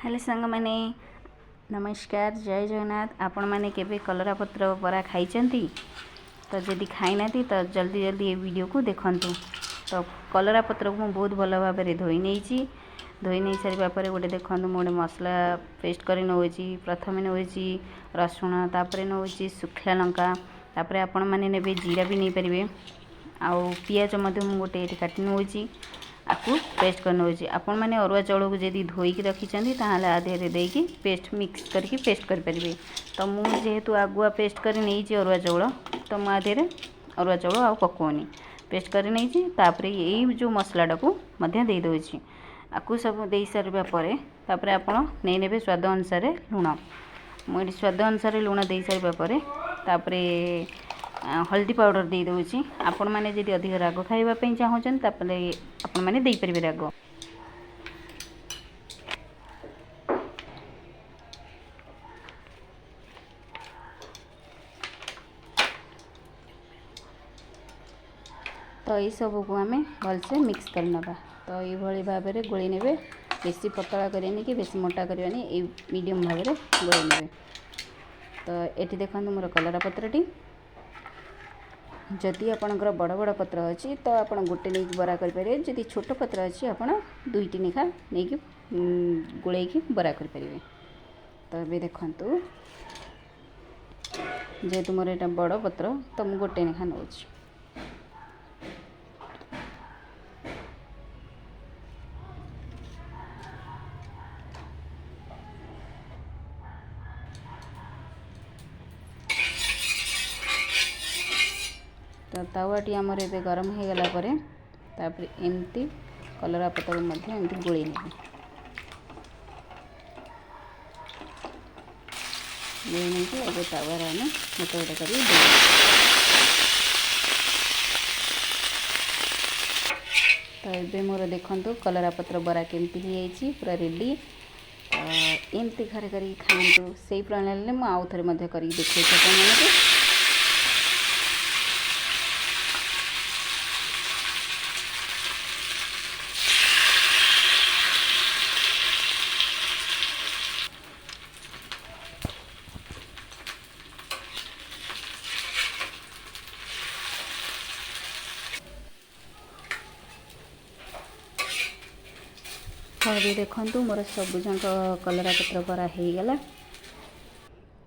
Hello सांग मैंने नमस्कार जय जगन्नाथ। आपण मैंने केबे कलरा पत्र बरा खाई तो जदि खाई ना तो जल्दी जल्दी ये वीडियो को देखंतु। तो कलरा पत्र को बहुत भल भाव में धोई नहीं सारा पर गोटे देखो गोटे मसला पेस्ट कर नौची। प्रथम नौची रसुण तापर नौची सुखा लंका तापर आपण मैंने ने जीरा भी नहीं पारे आउ पियाज गोटे काटि नौची आपको पेस्ट कर नौची। आपण मैंने अरुआ चाउल को जब धोईकी रखी आधे देकी पेस्ट मिक्स करके पेस्ट करें। तो मुझे जेहेतु आगुआ पेस्ट कर नहीं अरुआ चाउल तो मुझे अरुआ चाउल आ पकोनी पेस्ट कर नहीं तापरे यही जो मसलाटा को दे दूची आपको सब दे सारा पर आपड़ नहीं ने स्वाद अनुसार लुण मुझे स्वाद अनुसार लुण दे सारापर हल्दी पाउडर दे दूची। आपण मैंने जब अधिक राग खावाई चाहूँ आपण मैंने दे पारे राग। तो ये सब को आम भलसे मिक्स कर नवा। तो ये भाव में गोली ने बेसी पतला करनी कि बेसी मोटा करवानी ये मीडियम भाव में गोली ने। तो ये देखो मोर कलरा पत्रटी जदि आपणकर बड़ बड़ पत्र अच्छी तो आप गोटे नहीं बरा करें। जदि छोट पत्र अच्छी आप दुईटी लेखा नहीं गोल बरा करें। तो ये देखु जेहेतु मोर यहाँ बड़ पत्र तो मुझे गोटे लेखा नौ। तो तावाटी आमर ए गरम हो गला एमती कलरा पत्र एमती गोली ने तावार आम गोटे गोटे कर तो ये मोर देखु कलरा पत्र बरा केमती हो पूरा रेडी। एमती घरे कर खातु से प्रणाली में आउ थे कर देखो। भी देखु मोर सबुजाक कलरा पत्र बरा हो गला।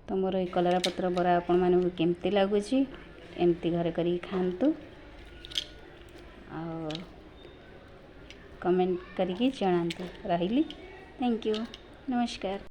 तो मोर ये कलरा पत्र बरा आपण मानू केमती लगुच एमती घरे कर खातु कमेंट करके जनातु। रही थैंक यू नमस्कार।